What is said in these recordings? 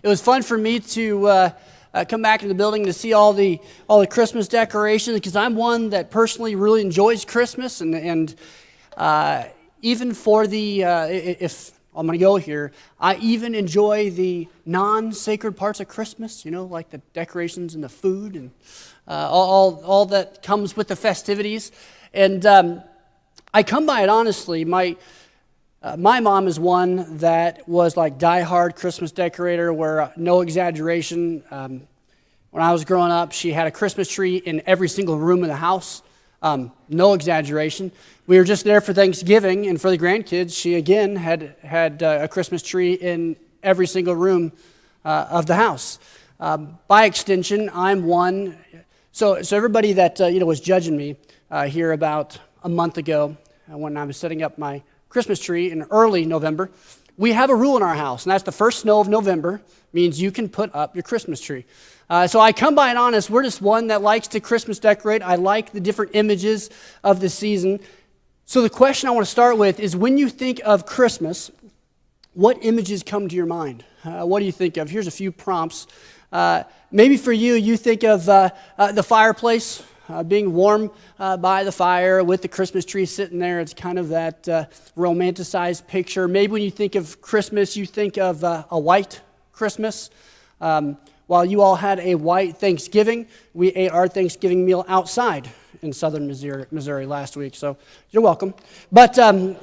It was fun for me to come back to the building to see all the Christmas decorations, because I'm one that personally really enjoys Christmas, and even for the if I'm going to go here, I even enjoy the non-sacred parts of Christmas. Like the decorations and the food and all that comes with the festivities. And I come by it honestly. My mom is one that was like diehard Christmas decorator, where no exaggeration. When I was growing up, she had a Christmas tree in every single room in the house. No exaggeration. We were just there for Thanksgiving, and for the grandkids, she again had a Christmas tree in every single room of the house. By extension, I'm one. So everybody that was judging me here about a month ago when I was setting up my Christmas tree in early November, we have a rule in our house, and that's the first snow of November means you can put up your Christmas tree. So I come by it honest, we're just one that likes to Christmas decorate. I like the different images of the season. So the question I want to start with is, when you think of Christmas, what images come to your mind? What do you think of? Here's a few prompts. Maybe for you think of the fireplace, being warm by the fire with the Christmas tree sitting there. It's kind of that romanticized picture. Maybe when you think of Christmas, you think of a white Christmas. While you all had a white Thanksgiving, we ate our Thanksgiving meal outside in southern Missouri last week, so you're welcome. But I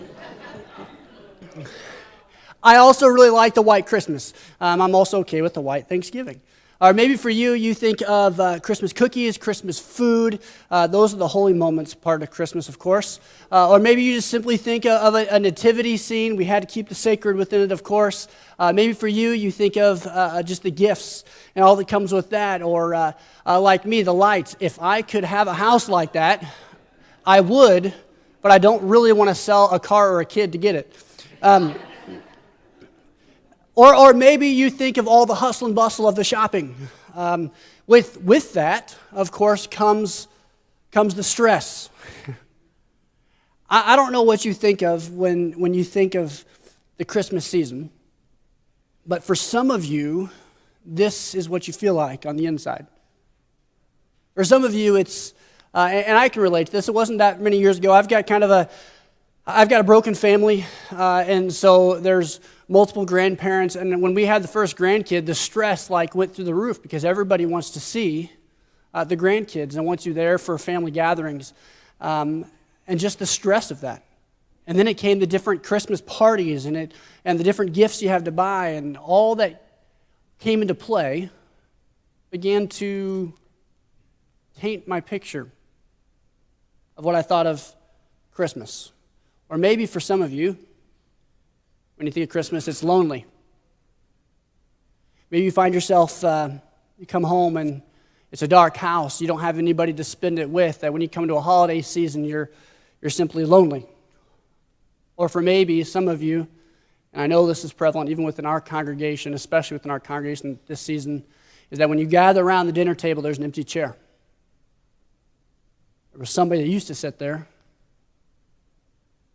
also really like the white Christmas. I'm also okay with the white Thanksgiving. Or maybe for you think of Christmas cookies, Christmas food. Those are the holy moments part of Christmas, of course. Or maybe you just simply think of a nativity scene. We had to keep the sacred within it, of course. Maybe for you think of just the gifts and all that comes with that. Or like me, the lights. If I could have a house like that, I would, but I don't really want to sell a car or a kid to get it. Or maybe you think of all the hustle and bustle of the shopping. With that, of course, comes the stress. I don't know what you think of when you think of the Christmas season, but for some of you, this is what you feel like on the inside. For some of you, it's, and I can relate to this, it wasn't that many years ago. I've got a broken family, and so there's multiple grandparents, and when we had the first grandkid, the stress went through the roof because everybody wants to see the grandkids and wants you there for family gatherings, and just the stress of that. And then it came the different Christmas parties and the different gifts you have to buy, and all that came into play began to taint my picture of what I thought of Christmas. Or maybe for some of you, when you think of Christmas, it's lonely. Maybe you find yourself, you come home and it's a dark house. You don't have anybody to spend it with. That when you come to a holiday season, you're simply lonely. Or for maybe some of you, and I know this is prevalent even within our congregation, especially within our congregation this season, is that when you gather around the dinner table, there's an empty chair. There was somebody that used to sit there.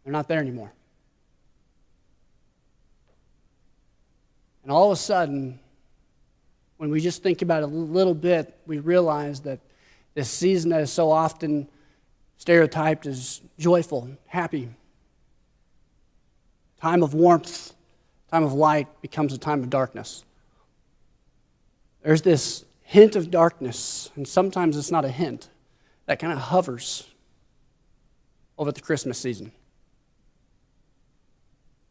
They're not there anymore. And all of a sudden, when we just think about it a little bit, we realize that this season that is so often stereotyped as joyful, happy, time of warmth, time of light, becomes a time of darkness. There's this hint of darkness, and sometimes it's not a hint, that kind of hovers over the Christmas season.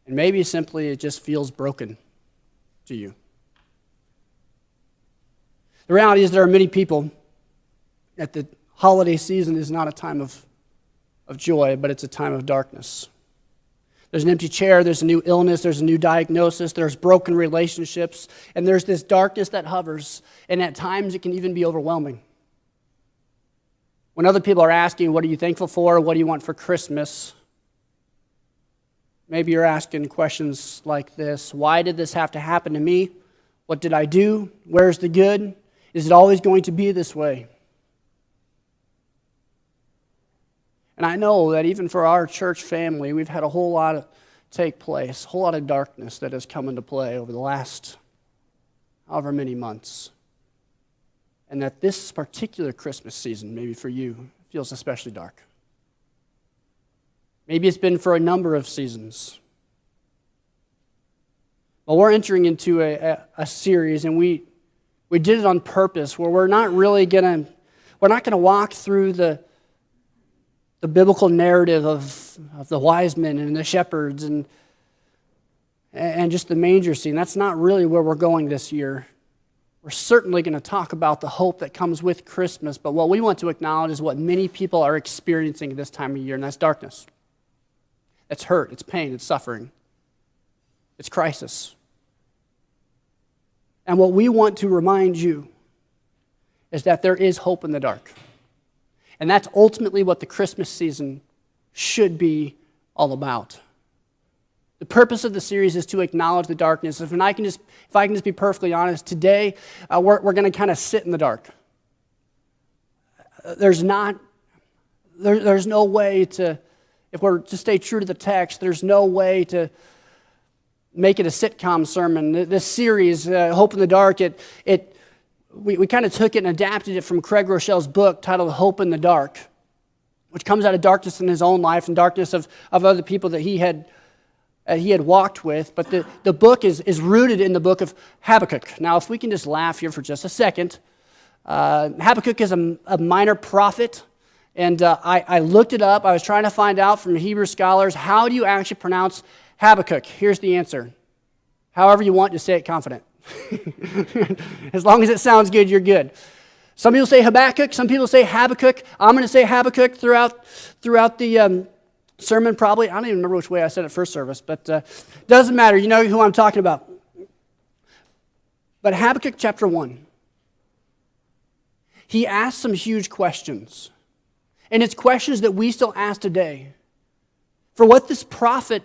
And maybe simply it just feels broken to you. The reality is there are many people that the holiday season is not a time of joy, but it's a time of darkness. There's an empty chair, there's a new illness, there's a new diagnosis, there's broken relationships, and there's this darkness that hovers, and at times it can even be overwhelming. When other people are asking, what are you thankful for? What do you want for Christmas? Maybe you're asking questions like this: why did this have to happen to me? What did I do? Where's the good? Is it always going to be this way? And I know that even for our church family, we've had a whole lot take place, a whole lot of darkness that has come into play over the last however many months. And that this particular Christmas season, maybe for you, feels especially dark. Maybe it's been for a number of seasons. Well, we're entering into a series, and we did it on purpose, where we're not going to walk through the biblical narrative of the wise men and the shepherds and just the manger scene. That's not really where we're going this year. We're certainly going to talk about the hope that comes with Christmas, but what we want to acknowledge is what many people are experiencing this time of year, and that's darkness. It's hurt, it's pain, it's suffering. It's crisis. And what we want to remind you is that there is hope in the dark. And that's ultimately what the Christmas season should be all about. The purpose of the series is to acknowledge the darkness. If I can just be perfectly honest, today we're going to kind of sit in the dark. There's no way to, if we're to stay true to the text, there's no way to make it a sitcom sermon. This series, Hope in the Dark, we kind of took it and adapted it from Craig Rochelle's book titled Hope in the Dark, which comes out of darkness in his own life and darkness of other people that he had walked with. But the book is rooted in the book of Habakkuk. Now, if we can just laugh here for just a second, Habakkuk is a minor prophet. And I looked it up. I was trying to find out from Hebrew scholars, how do you actually pronounce Habakkuk? Here's the answer. However you want to say it confident. As long as it sounds good, you're good. Some people say Habakkuk, some people say Habakkuk. I'm going to say Habakkuk throughout the sermon probably. I don't even remember which way I said it first service, but doesn't matter. You know who I'm talking about. But Habakkuk chapter 1, he asks some huge questions. And it's questions that we still ask today. For what this prophet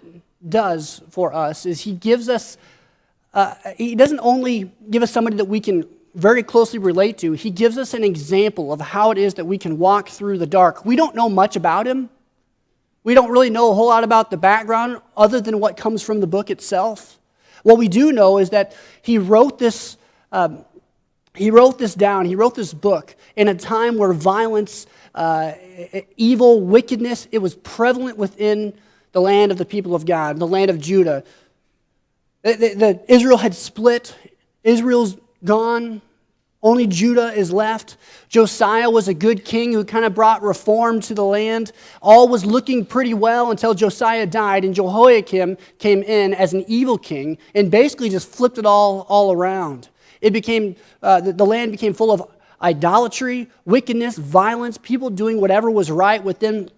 does for us is he gives us, he doesn't only give us somebody that we can very closely relate to, he gives us an example of how it is that we can walk through the dark. We don't know much about him. We don't really know a whole lot about the background other than what comes from the book itself. What we do know is that he wrote this down. He wrote this book in a time where violence, evil, wickedness, it was prevalent within the land of the people of God, the land of Judah. Israel had split. Israel's gone. Only Judah is left. Josiah was a good king who kind of brought reform to the land. All was looking pretty well until Josiah died, and Jehoiakim came in as an evil king and basically just flipped it all around. It became the land became full of idolatry, wickedness, violence, people doing whatever was right within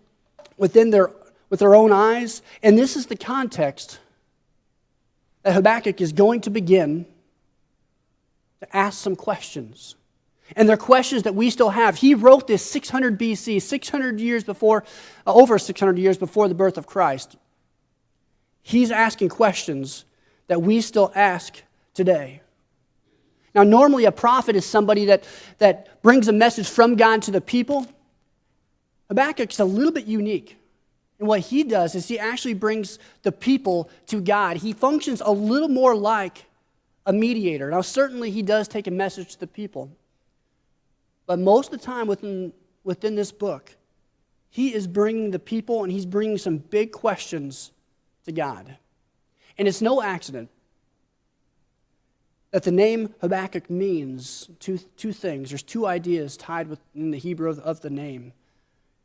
their own eyes. And this is the context that Habakkuk is going to begin to ask some questions. And they're questions that we still have. He wrote this 600 BC, 600 years before, over 600 years before the birth of Christ. He's asking questions that we still ask today. Now, normally a prophet is somebody that brings a message from God to the people. Habakkuk's a little bit unique. And what he does is he actually brings the people to God. He functions a little more like a mediator. Now, certainly he does take a message to the people. But most of the time within this book, he is bringing the people and he's bringing some big questions to God. And it's no accident that the name Habakkuk means two things. There's two ideas tied within the Hebrew of the name.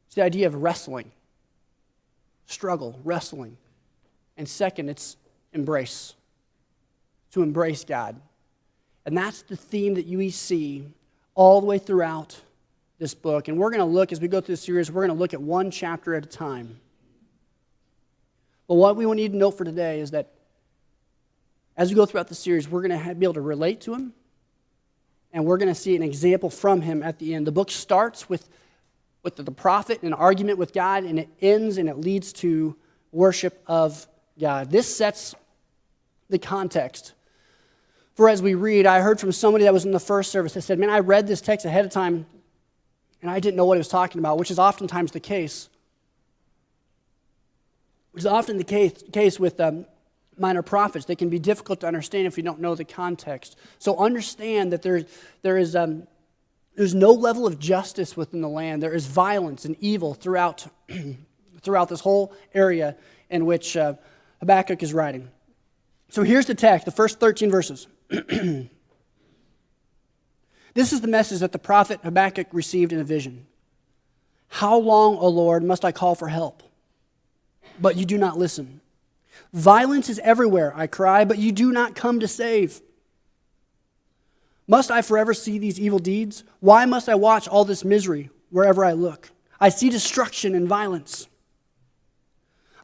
It's the idea of wrestling, struggle, wrestling. And second, it's embrace, to embrace God. And that's the theme that you see all the way throughout this book. And we're going to look, as we go through this series, we're going to look at one chapter at a time. But what we need to note for today is that as we go throughout the series, we're going to be able to relate to him, and we're going to see an example from him at the end. The book starts with the prophet and an argument with God, and it ends and it leads to worship of God. This sets the context. For as we read, I heard from somebody that was in the first service that said, man, I read this text ahead of time, and I didn't know what he was talking about, which is oftentimes the case. Which is often the case with minor prophets. They can be difficult to understand if you don't know the context. So understand that there's no level of justice within the land. There is violence and evil throughout this whole area in which Habakkuk is writing. So here's the text, the first 13 verses. This is the message that the prophet Habakkuk received in a vision. How long, O Lord, must I call for help? But you do not listen. Violence is everywhere, I cry, but you do not come to save. Must I forever see these evil deeds? Why must I watch all this misery wherever I look? I see destruction and violence.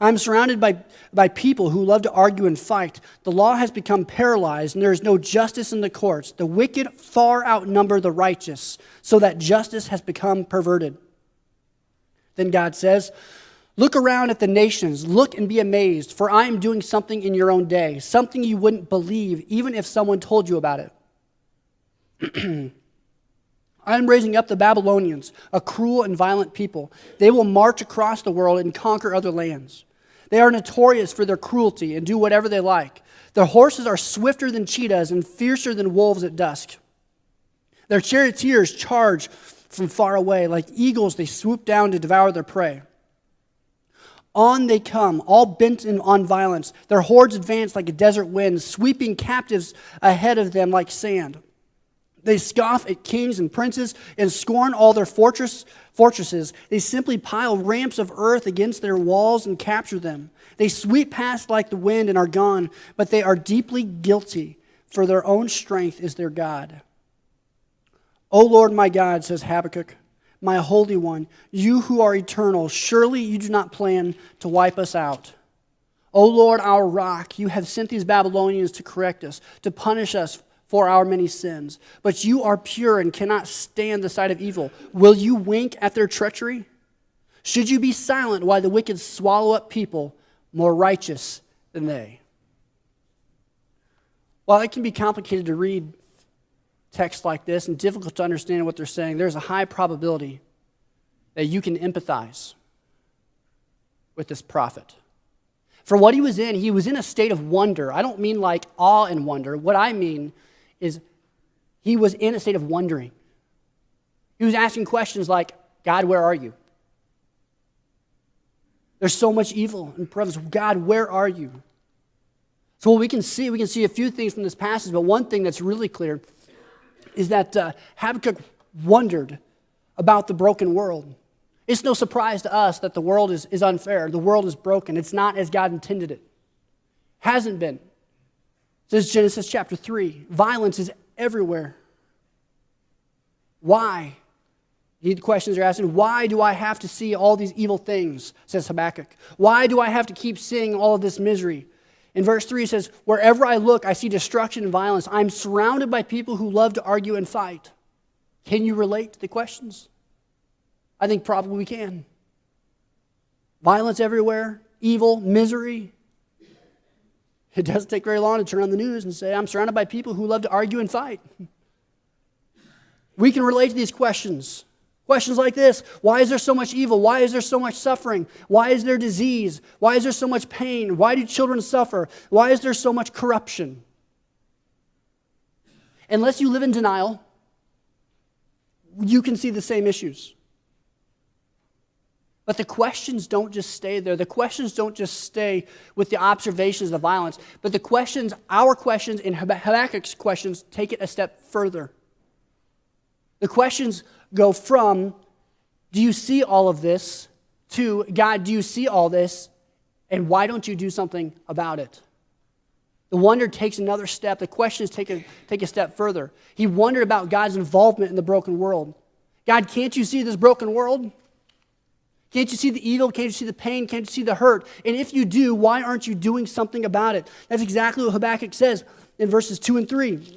I'm surrounded by people who love to argue and fight. The law has become paralyzed, and there is no justice in the courts. The wicked far outnumber the righteous, so that justice has become perverted. Then God says, look around at the nations, look and be amazed, for I am doing something in your own day, something you wouldn't believe even if someone told you about it. I am raising up the Babylonians, a cruel and violent people. They will march across the world and conquer other lands. They are notorious for their cruelty and do whatever they like. Their horses are swifter than cheetahs and fiercer than wolves at dusk. Their charioteers charge from far away. Like eagles, they swoop down to devour their prey. On they come, all bent on violence. Their hordes advance like a desert wind, sweeping captives ahead of them like sand. They scoff at kings and princes and scorn all their fortresses. They simply pile ramps of earth against their walls and capture them. They sweep past like the wind and are gone, but they are deeply guilty, for their own strength is their God. O Lord my God, says Habakkuk, my Holy One, you who are eternal, surely you do not plan to wipe us out. O Lord, our rock, you have sent these Babylonians to correct us, to punish us for our many sins. But you are pure and cannot stand the sight of evil. Will you wink at their treachery? Should you be silent while the wicked swallow up people more righteous than they? While it can be complicated to read text like this and difficult to understand what they're saying, there's a high probability that you can empathize with this prophet. For what he was in a state of wonder. I don't mean like awe and wonder. What I mean is he was in a state of wondering. He was asking questions like, God, where are you? There's so much evil and prevalence. God, where are you? So what we can see a few things from this passage, but one thing that's really clear is that Habakkuk wondered about the broken world. It's no surprise to us that the world is unfair. The world is broken. It's not as God intended it. Hasn't been. This is Genesis chapter 3. Violence is everywhere. Why? The questions are asking, why do I have to see all these evil things, says Habakkuk. Why do I have to keep seeing all of this misery? In verse 3 it says, wherever I look, I see destruction and violence. I'm surrounded by people who love to argue and fight. Can you relate to the questions? I think probably we can. Violence everywhere, evil, misery. It doesn't take very long to turn on the news and say, I'm surrounded by people who love to argue and fight. We can relate to these questions. Questions like this: why is there so much evil? Why is there so much suffering? Why is there disease? Why is there so much pain? Why do children suffer? Why is there so much corruption? Unless you live in denial, you can see the same issues. But the questions don't just stay there. The questions don't just stay with the observations of violence. But the questions, our questions and Habakkuk's questions, take it a step further. The questions go from, do you see all of this, to, God, do you see all this, and why don't you do something about it? The wonder takes another step. The questions take a step further. He wondered about God's involvement in the broken world. God, can't you see this broken world? Can't you see the evil? Can't you see the pain? Can't you see the hurt? And if you do, why aren't you doing something about it? That's exactly what Habakkuk says in verses 2 and 3.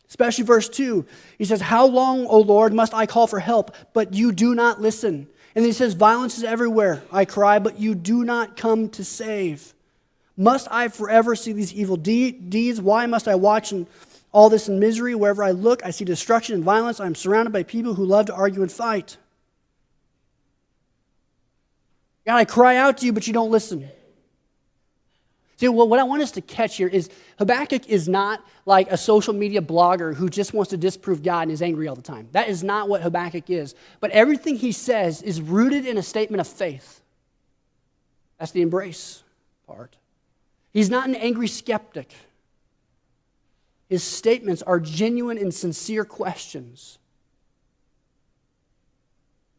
Especially verse 2. He says, how long, O Lord, must I call for help, but you do not listen? And then he says, violence is everywhere, I cry, but you do not come to save. Must I forever see these evil deeds? Why must I watch all this in misery? Wherever I look, I see destruction and violence. I'm surrounded by people who love to argue and fight. God, I cry out to you, but you don't listen. See, what I want us to catch here is Habakkuk is not like a social media blogger who just wants to disprove God and is angry all the time. That is not what Habakkuk is. But everything he says is rooted in a statement of faith. That's the embrace part. He's not an angry skeptic. His statements are genuine and sincere questions.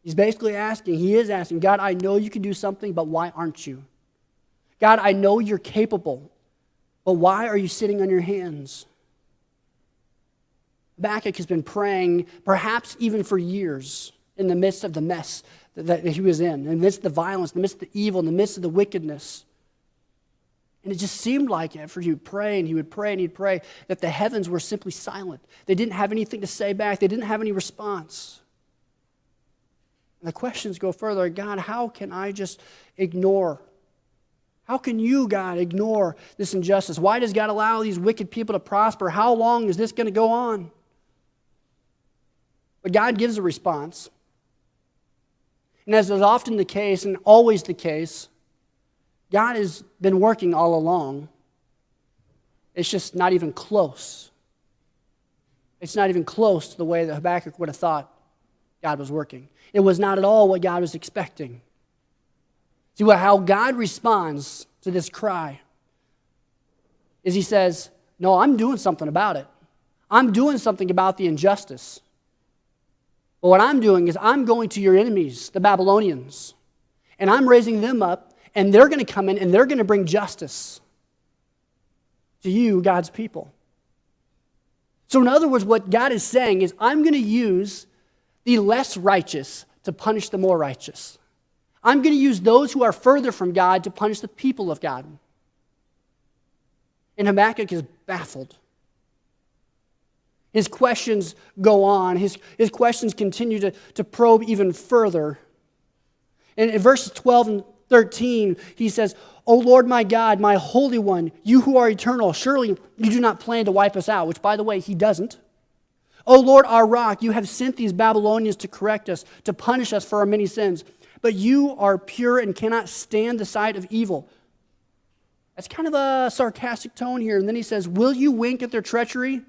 He is asking, God, I know you can do something, but why aren't you? God, I know you're capable, but why are you sitting on your hands? Habakkuk has been praying, perhaps even for years, in the midst of the mess that he was in the midst of the violence, in the midst of the evil, in the midst of the wickedness. And it just seemed like after he would pray and he would pray and he'd pray that the heavens were simply silent. They didn't have anything to say back. They didn't have any response. And the questions go further. God, how can I just ignore? How can you, God, ignore this injustice? Why does God allow these wicked people to prosper? How long is this going to go on? But God gives a response. And as is often the case, and always the case, God has been working all along. It's just not even close. It's not even close to the way that Habakkuk would have thought God was working. It was not at all what God was expecting. See, how God responds to this cry is he says, no, I'm doing something about it. I'm doing something about the injustice. But what I'm doing is I'm going to your enemies, the Babylonians, and I'm raising them up, and they're going to come in and they're going to bring justice to you, God's people. So in other words, what God is saying is I'm going to use the less righteous to punish the more righteous. I'm going to use those who are further from God to punish the people of God. And Habakkuk is baffled. His questions go on. His questions continue to probe even further. And in verses 12 and 13, he says, O Lord my God, my Holy One, you who are eternal, surely you do not plan to wipe us out, which, by the way, he doesn't. O Lord, our rock, you have sent these Babylonians to correct us, to punish us for our many sins. But you are pure and cannot stand the sight of evil. That's kind of a sarcastic tone here. And then he says, will you wink at their treachery?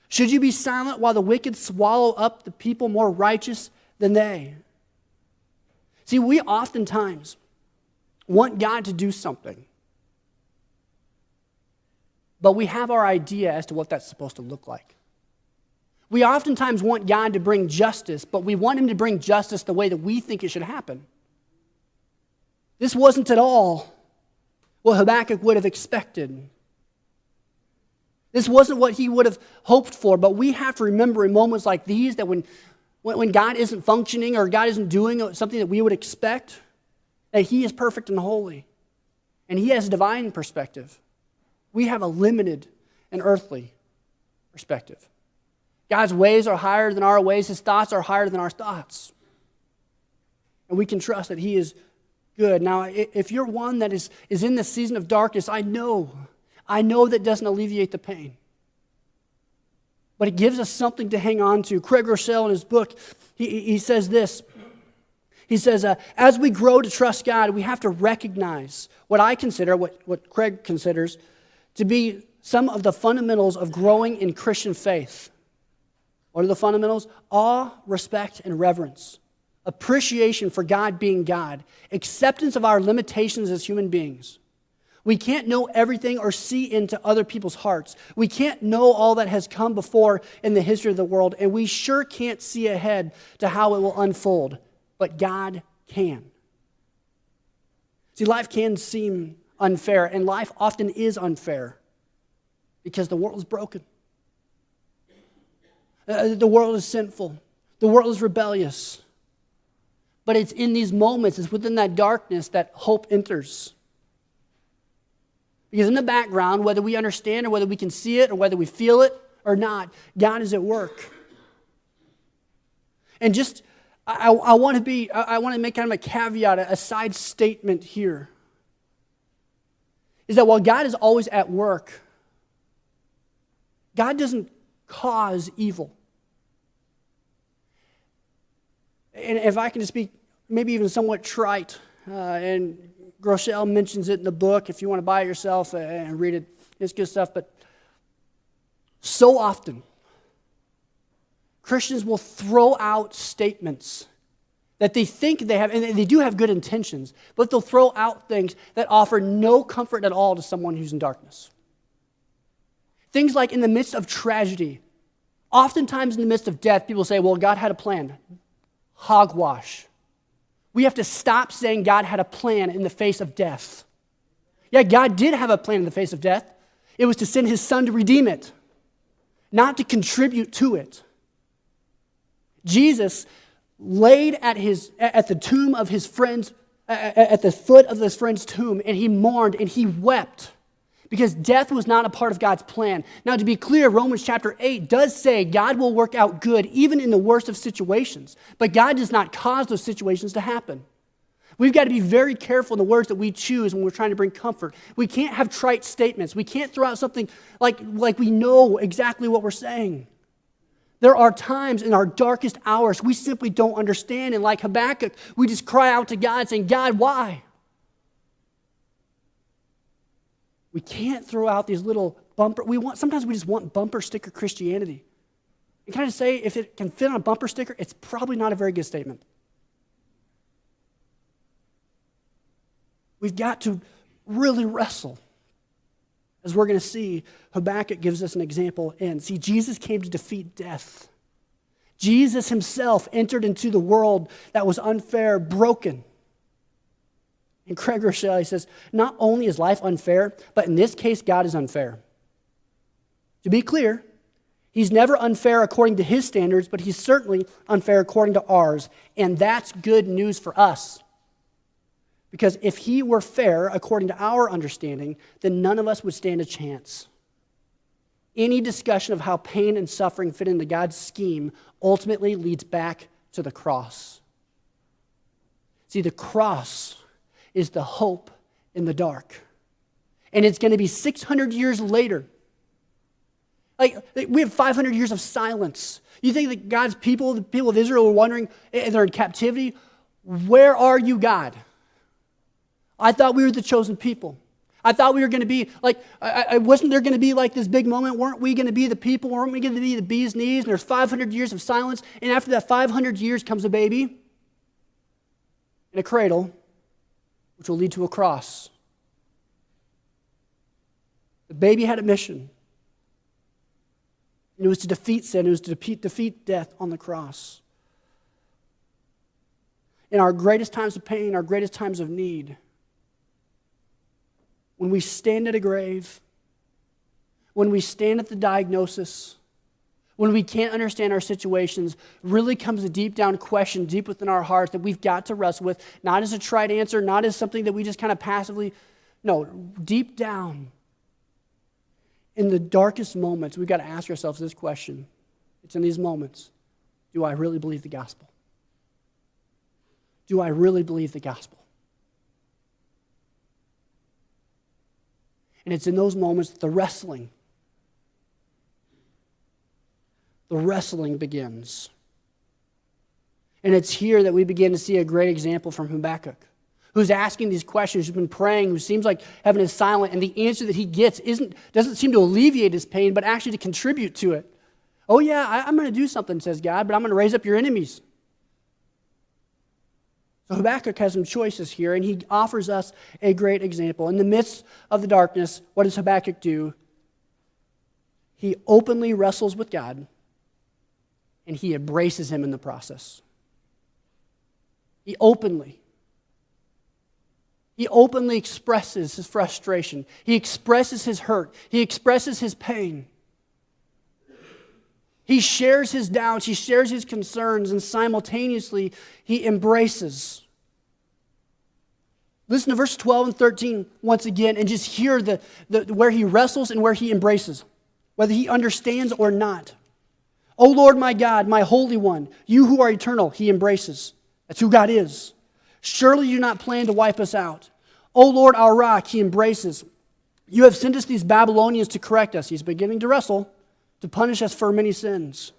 Should you be silent while the wicked swallow up the people more righteous than they? See, we oftentimes want God to do something, but we have our idea as to what that's supposed to look like. We oftentimes want God to bring justice, but we want him to bring justice the way that we think it should happen. This wasn't at all what Habakkuk would have expected. This wasn't what he would have hoped for, but we have to remember in moments like these that when God isn't functioning or God isn't doing something that we would expect, that he is perfect and holy, and he has a divine perspective. We have a limited and earthly perspective. God's ways are higher than our ways. His thoughts are higher than our thoughts. And we can trust that he is good. Now, if you're one that is in this season of darkness, I know that doesn't alleviate the pain. But it gives us something to hang on to. Craig Rochelle, in his book, he says this. He says, as we grow to trust God, we have to recognize what I consider, what Craig considers, to be some of the fundamentals of growing in Christian faith. What are the fundamentals? Awe, respect, and reverence. Appreciation for God being God. Acceptance of our limitations as human beings. We can't know everything or see into other people's hearts. We can't know all that has come before in the history of the world, and we sure can't see ahead to how it will unfold. But God can. See, life can seem unfair, and life often is unfair because the world is broken. The world is sinful. The world is rebellious. But it's in these moments, it's within that darkness that hope enters. Because in the background, whether we understand or whether we can see it or whether we feel it or not, God is at work. And just, I want to make kind of a caveat, a side statement here. Is that while God is always at work, God doesn't cause evil. And if I can just be maybe even somewhat trite and Groeschel mentions it in the book. If you want to buy it yourself and read it, it's good stuff. But so often, Christians will throw out statements that they think they have, and they do have good intentions, but they'll throw out things that offer no comfort at all to someone who's in darkness. Things like in the midst of tragedy, oftentimes in the midst of death, people say, well, God had a plan. Hogwash. We have to stop saying God had a plan in the face of death. Yeah, God did have a plan in the face of death. It was to send his son to redeem it, not to contribute to it. Jesus laid at the tomb of his friends, at the foot of his friend's tomb, and he mourned and he wept because death was not a part of God's plan. Now, to be clear, Romans chapter 8 does say God will work out good even in the worst of situations, but God does not cause those situations to happen. We've got to be very careful in the words that we choose when we're trying to bring comfort. We can't have trite statements. We can't throw out something like we know exactly what we're saying. There are times in our darkest hours we simply don't understand, and like Habakkuk, we just cry out to God saying, God, why? We can't throw out these little sometimes we just want bumper sticker Christianity. And can I just say, if it can fit on a bumper sticker, it's probably not a very good statement. We've got to really wrestle. As we're going to see, Habakkuk gives us an example. And see, Jesus came to defeat death. Jesus himself entered into the world that was unfair, broken. And Craig Rochelle, he says, not only is life unfair, but in this case, God is unfair. To be clear, he's never unfair according to his standards, but he's certainly unfair according to ours. And that's good news for us. Because if he were fair according to our understanding, then none of us would stand a chance. Any discussion of how pain and suffering fit into God's scheme ultimately leads back to the cross. See, the cross is the hope in the dark. And it's going to be 600 years later. We have 500 years of silence. You think that God's people, the people of Israel, were wondering, they're in captivity, where are you, God? I thought we were the chosen people. I thought we were going to be wasn't there going to be like this big moment? Weren't we going to be the people? Weren't we going to be the bee's knees? And there's 500 years of silence. And after that 500 years comes a baby in a cradle, which will lead to a cross. The baby had a mission. And it was to defeat sin. It was to defeat death on the cross. In our greatest times of pain, our greatest times of need, when we stand at a grave, when we stand at the diagnosis, when we can't understand our situations, really comes a deep down question deep within our hearts that we've got to wrestle with, not as a trite answer, not as something that we just kind of passively, no, deep down, in the darkest moments, we've got to ask ourselves this question. It's in these moments, do I really believe the gospel? Do I really believe the gospel? And it's in those moments that the wrestling begins. And it's here that we begin to see a great example from Habakkuk, who's asking these questions, who's been praying, who seems like heaven is silent, and the answer that he gets doesn't seem to alleviate his pain, but actually to contribute to it. Oh yeah, I'm going to do something, says God, but I'm going to raise up your enemies. So Habakkuk has some choices here, and he offers us a great example. In the midst of the darkness, what does Habakkuk do? He openly wrestles with God, and he embraces him in the process. He openly expresses his frustration. He expresses his hurt. He expresses his pain. He shares his doubts. He shares his concerns, and simultaneously, he embraces. Listen to verse 12 and 13 once again, and just hear where he wrestles and where he embraces, whether he understands or not. O Lord my God, my Holy One, you who are eternal, he embraces. That's who God is. Surely you do not plan to wipe us out. O Lord our rock, he embraces. You have sent us these Babylonians to correct us. He's beginning to wrestle, to punish us for many sins.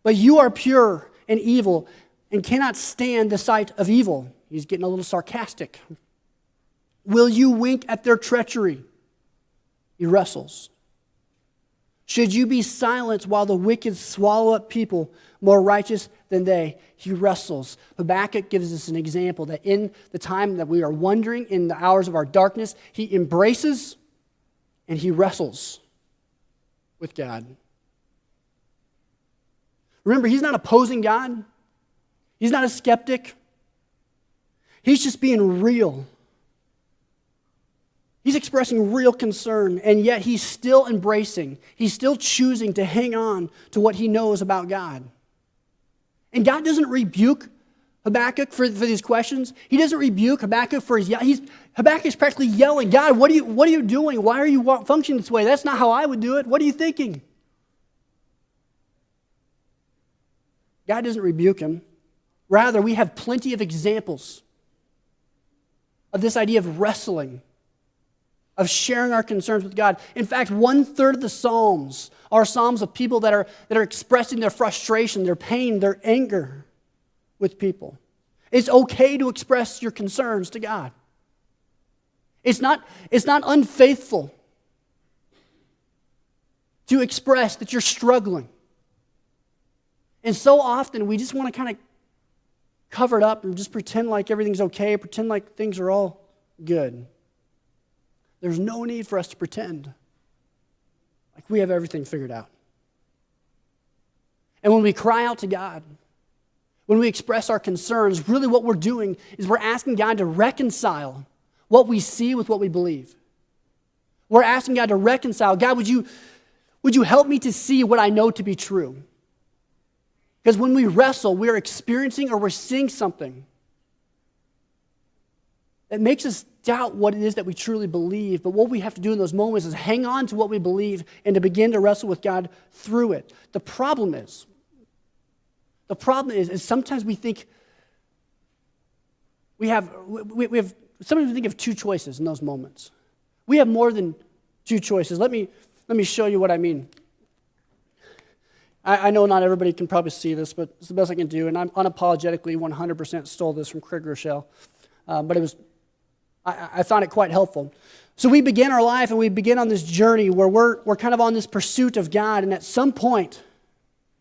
But you are pure and evil and cannot stand the sight of evil. He's getting a little sarcastic. Will you wink at their treachery? He wrestles. Should you be silent while the wicked swallow up people more righteous than they? He wrestles. Habakkuk gives us an example that in the time that we are wandering, in the hours of our darkness, he embraces and he wrestles with God. Remember, he's not opposing God. He's not a skeptic. He's just being real. He's expressing real concern, and yet he's still embracing. He's still choosing to hang on to what he knows about God. And God doesn't rebuke Habakkuk for these questions. He doesn't rebuke Habakkuk for his Habakkuk is practically yelling, God, what are you doing? Why are you functioning this way? That's not how I would do it. What are you thinking? God doesn't rebuke him. Rather, we have plenty of examples of this idea of wrestling, of sharing our concerns with God. In fact, 1/3 of the Psalms are Psalms of people that are expressing their frustration, their pain, their anger with people. It's okay to express your concerns to God. It's not unfaithful to express that you're struggling. And so often we just want to kind of cover it up and just pretend like everything's okay, pretend like things are all good. There's no need for us to pretend like we have everything figured out. And when we cry out to God, when we express our concerns, really what we're doing is we're asking God to reconcile what we see with what we believe. We're asking God to reconcile. God, would you help me to see what I know to be true? Because when we wrestle, we're experiencing or we're seeing something that makes us doubt what it is that we truly believe. But what we have to do in those moments is hang on to what we believe and to begin to wrestle with God through it. The problem is sometimes we think sometimes we think of two choices in those moments. We have more than two choices. Let me show you what I mean. I know not everybody can probably see this, but it's the best I can do, and I'm unapologetically 100% stole this from Craig Rochelle, but I found it quite helpful. So we begin our life, and we begin on this journey where we're kind of on this pursuit of God, and at some point,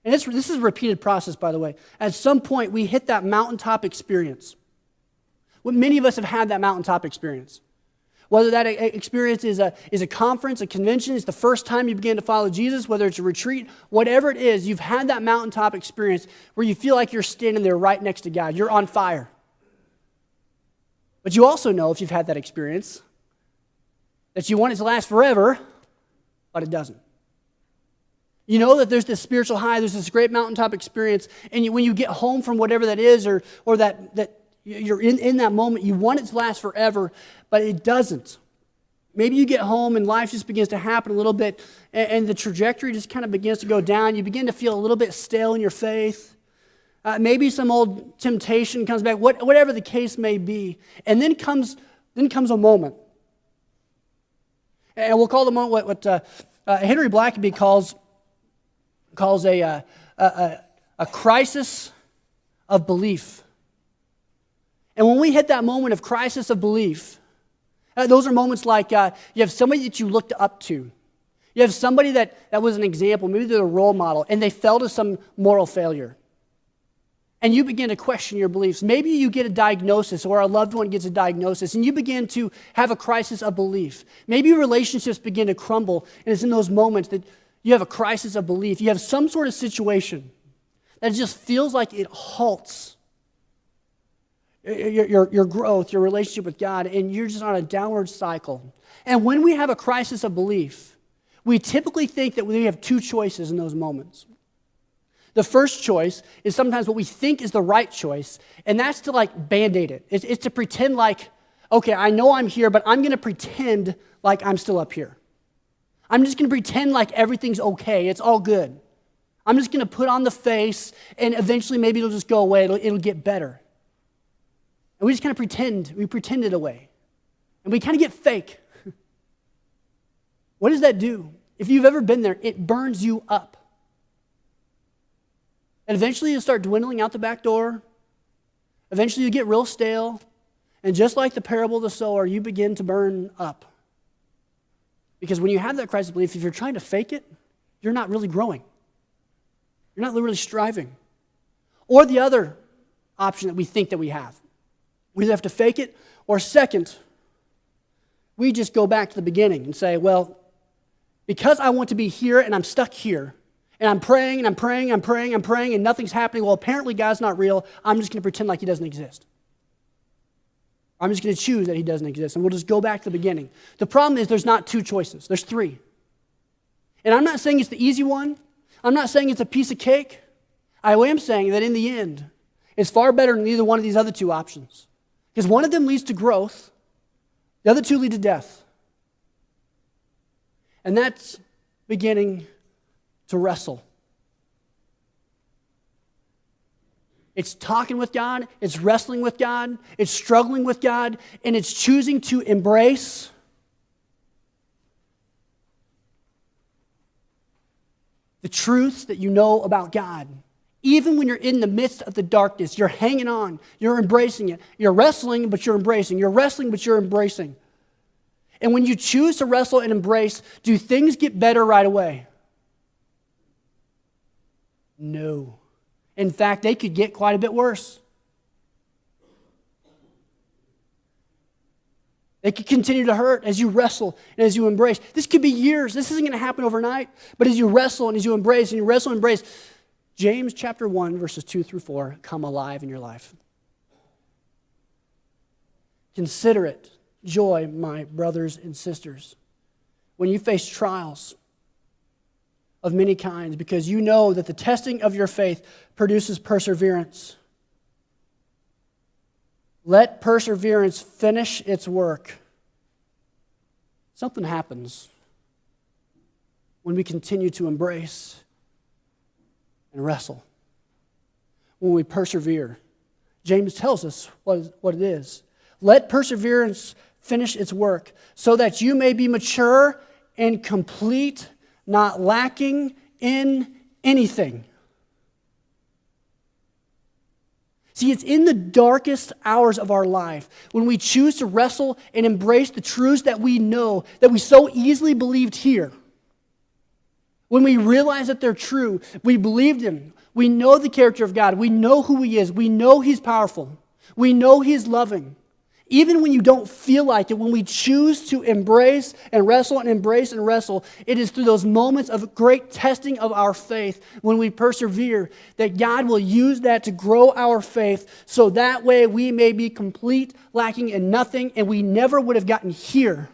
and this is a repeated process, by the way, at some point we hit that mountaintop experience. Well, many of us have had that mountaintop experience. Whether that experience is a conference, a convention, it's the first time you begin to follow Jesus, whether it's a retreat, whatever it is, you've had that mountaintop experience where you feel like you're standing there right next to God. You're on fire. But you also know, if you've had that experience, that you want it to last forever, but it doesn't. You know that there's this spiritual high, there's this great mountaintop experience, and when you get home from whatever that is, or that you're in that moment, you want it to last forever, but it doesn't. Maybe you get home and life just begins to happen a little bit, and the trajectory just kind of begins to go down. You begin to feel a little bit stale in your faith. Maybe some old temptation comes back, whatever the case may be. And then comes a moment. And we'll call the moment what Henry Blackaby calls a crisis of belief. And when we hit that moment of crisis of belief, those are moments like you have somebody that you looked up to. You have somebody that was an example, maybe they're a role model, and they fell to some moral failure. And you begin to question your beliefs. Maybe you get a diagnosis, or a loved one gets a diagnosis, and you begin to have a crisis of belief. Maybe relationships begin to crumble, and it's in those moments that you have a crisis of belief. You have some sort of situation that just feels like it halts your growth, your relationship with God, and you're just on a downward cycle. And when we have a crisis of belief, we typically think that we have two choices in those moments. The first choice is sometimes what we think is the right choice, and that's to like Band-Aid it. It's to pretend like, okay, I know I'm here, but I'm going to pretend like I'm still up here. I'm just going to pretend like everything's okay. It's all good. I'm just going to put on the face, and eventually maybe it'll just go away. It'll get better. And we just kind of pretend. We pretend it away. And we kind of get fake. What does that do? If you've ever been there, it burns you up. And eventually you'll start dwindling out the back door. Eventually you get real stale. And just like the parable of the sower, you begin to burn up. Because when you have that crisis belief, if you're trying to fake it, you're not really growing. You're not really striving. Or the other option that we think that we have. We either have to fake it, or second, we just go back to the beginning and say, well, because I want to be here and I'm stuck here, and I'm praying and I'm praying, I'm praying, I'm praying, and nothing's happening, well, apparently God's not real, I'm just going to pretend like he doesn't exist. I'm just going to choose that he doesn't exist, and we'll just go back to the beginning. The problem is there's not two choices. There's three. And I'm not saying it's the easy one. I'm not saying it's a piece of cake. I am saying that in the end, it's far better than either one of these other two options. Because one of them leads to growth. The other two lead to death. And that's beginning to wrestle. It's talking with God, it's wrestling with God, it's struggling with God, and it's choosing to embrace the truths that you know about God. Even when you're in the midst of the darkness, you're hanging on, you're embracing it. You're wrestling, but you're embracing. You're wrestling, but you're embracing. And when you choose to wrestle and embrace, do things get better right away? No. In fact, they could get quite a bit worse. They could continue to hurt as you wrestle and as you embrace. This could be years. This isn't going to happen overnight. But as you wrestle and as you embrace and you wrestle and embrace, James chapter 1, verses 2 through 4 come alive in your life. Consider it joy, my brothers and sisters, when you face trials of many kinds, because you know that the testing of your faith produces perseverance. Let perseverance finish its work. Something happens when we continue to embrace and wrestle. When we persevere. James tells us what it is. Let perseverance finish its work, so that you may be mature and complete, not lacking in anything. See, it's in the darkest hours of our life when we choose to wrestle and embrace the truths that we know, that we so easily believed here. When we realize that they're true, we believed them. We know the character of God. We know who he is. We know he's powerful. We know he's loving. Even when you don't feel like it, when we choose to embrace and wrestle and embrace and wrestle, it is through those moments of great testing of our faith, when we persevere, that God will use that to grow our faith, so that way we may be complete, lacking in nothing, and we never would have gotten here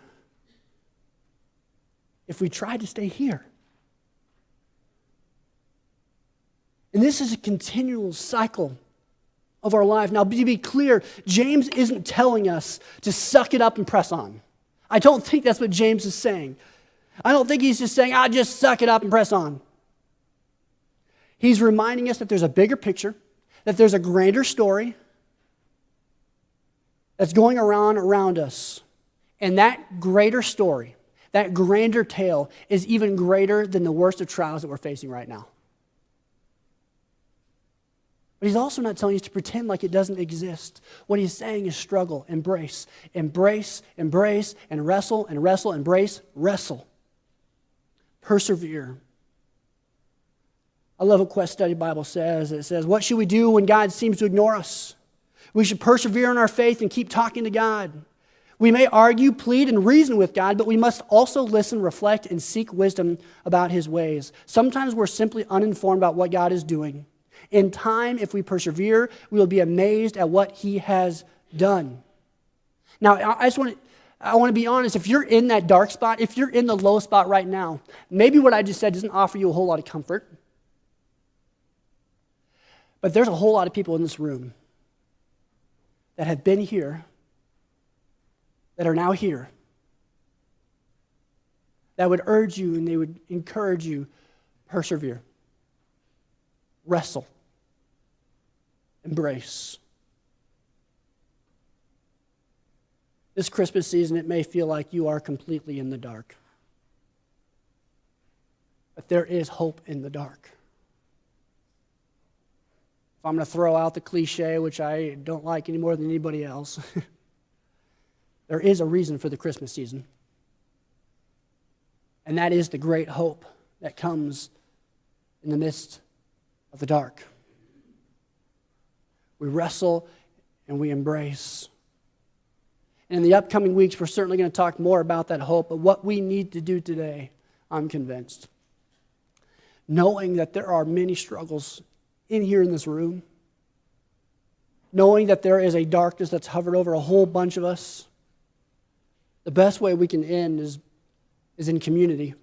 if we tried to stay here. And this is a continual cycle of our life. Now, to be clear, James isn't telling us to suck it up and press on. I don't think that's what James is saying. I don't think he's just saying, just suck it up and press on. He's reminding us that there's a bigger picture, that there's a grander story that's going around us. And that greater story, that grander tale, is even greater than the worst of trials that we're facing right now. But he's also not telling us to pretend like it doesn't exist. What he's saying is struggle, embrace, embrace, embrace, and wrestle, embrace, wrestle. Persevere. I love what Quest Study Bible says. It says, what should we do when God seems to ignore us? We should persevere in our faith and keep talking to God. We may argue, plead, and reason with God, but we must also listen, reflect, and seek wisdom about his ways. Sometimes we're simply uninformed about what God is doing. In time, if we persevere, we will be amazed at what he has done. Now, I want to be honest. If you're in that dark spot, if you're in the low spot right now, maybe what I just said doesn't offer you a whole lot of comfort. But there's a whole lot of people in this room that have been here, that are now here, that would urge you and they would encourage you, persevere, wrestle, embrace. This Christmas season, it may feel like you are completely in the dark. But there is hope in the dark. If I'm going to throw out the cliche, which I don't like any more than anybody else, there is a reason for the Christmas season. And that is the great hope that comes in the midst of the dark. We wrestle and we embrace. And in the upcoming weeks, we're certainly going to talk more about that hope, but what we need to do today, I'm convinced, knowing that there are many struggles in here in this room, knowing that there is a darkness that's hovered over a whole bunch of us, the best way we can end is in community.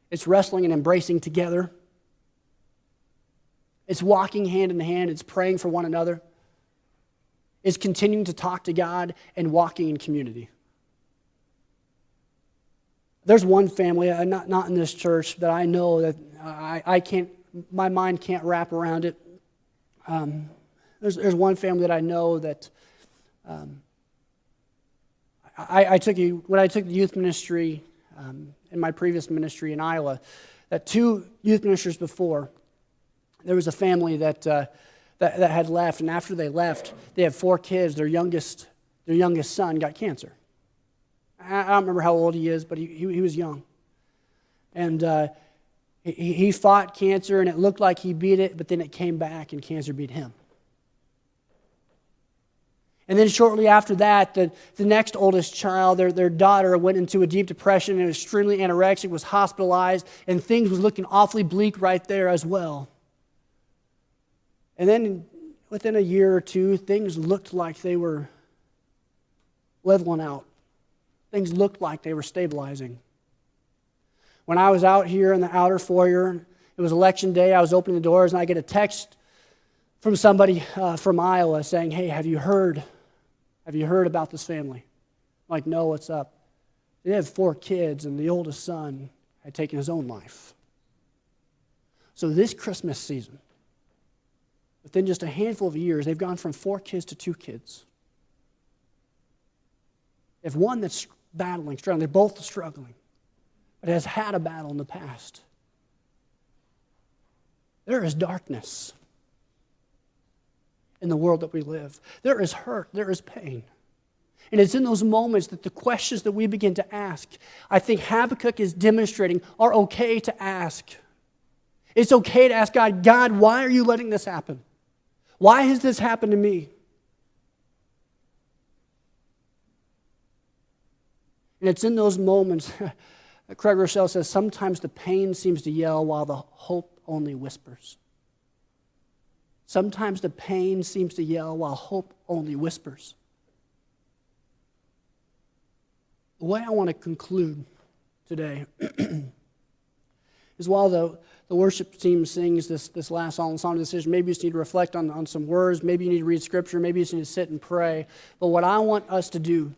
It's wrestling and embracing together. It's walking hand in hand. It's praying for one another. It's continuing to talk to God and walking in community. There's one family, not in this church, that I know that I can't, my mind can't wrap around it. There's one family that I know that when I took the youth ministry in my previous ministry in Iowa, that 2 youth ministers before, there was a family that had left, and after they left, they had 4 kids. Their youngest son got cancer. I don't remember how old he is, but he was young. And he fought cancer, and it looked like he beat it, but then it came back, and cancer beat him. And then shortly after that, the next oldest child, their daughter, went into a deep depression and was extremely anorexic, was hospitalized, and things was looking awfully bleak right there as well. And then within a year or 2, things looked like they were leveling out. Things looked like they were stabilizing. When I was out here in the outer foyer, it was election day, I was opening the doors, and I get a text from somebody from Iowa saying, "Hey, have you heard about this family?" I'm like, "No, what's up?" They have 4 kids, and the oldest son had taken his own life. So this Christmas season, within just a handful of years, they've gone from 4 kids to 2 kids. They have one that's battling, struggling. They're both struggling, but has had a battle in the past. There is darkness in the world that we live. There is hurt. There is pain. And it's in those moments that the questions that we begin to ask, I think Habakkuk is demonstrating, are okay to ask. It's okay to ask God, "God, why are you letting this happen? Why has this happened to me?" And it's in those moments, Craig Rochelle says, sometimes the pain seems to yell while the hope only whispers. Sometimes the pain seems to yell while hope only whispers. The way I want to conclude today is while the worship team sings this last song of decision, maybe you just need to reflect on some words, maybe you need to read scripture, maybe you just need to sit and pray. But what I want us to do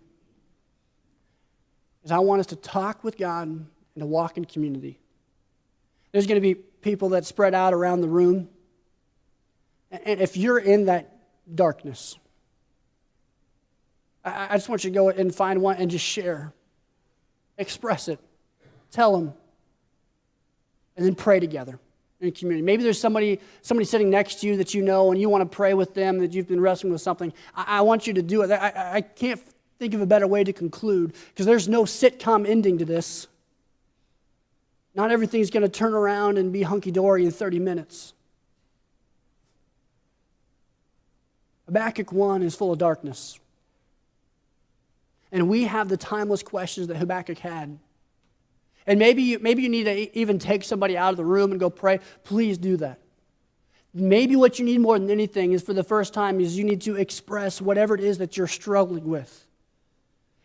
is I want us to talk with God and to walk in community. There's going to be people that spread out around the room. And if you're in that darkness, I just want you to go and find one and just share. Express it. Tell them. And then pray together in community. Maybe there's somebody sitting next to you that you know and you want to pray with them, that you've been wrestling with something. I want you to do it. I can't think of a better way to conclude because there's no sitcom ending to this. Not everything's going to turn around and be hunky-dory in 30 minutes. Habakkuk 1 is full of darkness. And we have the timeless questions that Habakkuk had. And maybe you need to even take somebody out of the room and go pray. Please do that. Maybe what you need more than anything is for the first time is you need to express whatever it is that you're struggling with.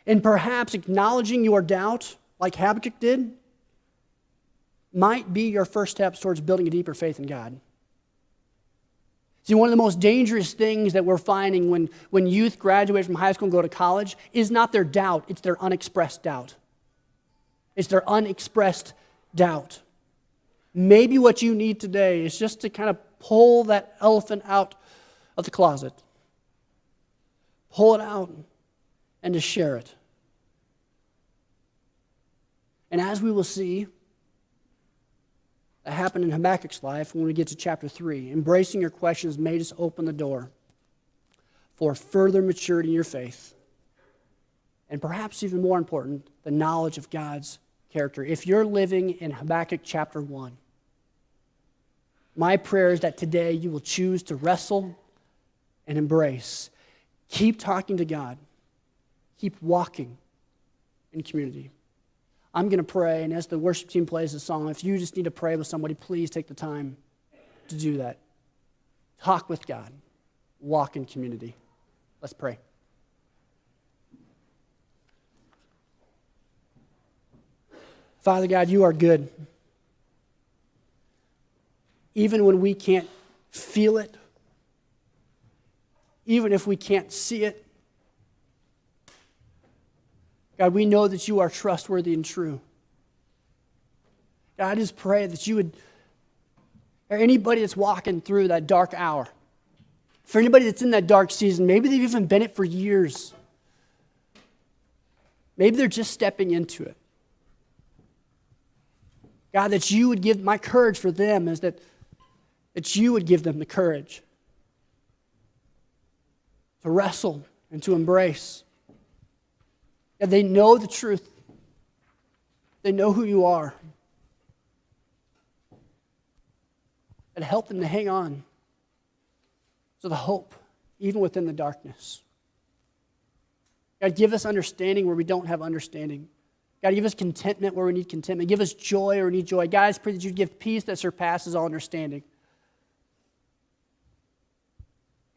And perhaps acknowledging your doubt, like Habakkuk did, might be your first steps towards building a deeper faith in God. See, one of the most dangerous things that we're finding when youth graduate from high school and go to college is not their doubt, it's their unexpressed doubt. It's their unexpressed doubt. Maybe what you need today is just to kind of pull that elephant out of the closet. Pull it out and to share it. And as we will see, that happened in Habakkuk's life when we get to chapter 3. Embracing your questions made us open the door for further maturity in your faith and perhaps even more important, the knowledge of God's character. If you're living in Habakkuk chapter 1, my prayer is that today you will choose to wrestle and embrace. Keep talking to God. Keep walking in community. I'm going to pray, and as the worship team plays the song, if you just need to pray with somebody, please take the time to do that. Talk with God. Walk in community. Let's pray. Father God, you are good. Even when we can't feel it, even if we can't see it, God, we know that you are trustworthy and true. God, I just pray that you would, or anybody that's walking through that dark hour, for anybody that's in that dark season, maybe they've even been it for years. Maybe they're just stepping into it. God, that you would give, my courage for them is that you would give them the courage to wrestle and to embrace. God, they know the truth. They know who you are. And help them to hang on to the hope, even within the darkness. God, give us understanding where we don't have understanding. God, give us contentment where we need contentment. Give us joy where we need joy. God, I pray that you give peace that surpasses all understanding.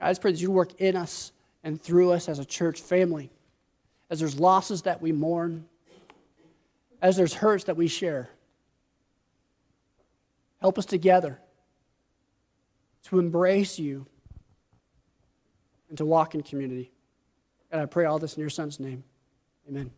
God, I pray that you work in us and through us as a church family. As there's losses that we mourn, as there's hurts that we share. Help us together to embrace you and to walk in community. God, I pray all this in your Son's name. Amen.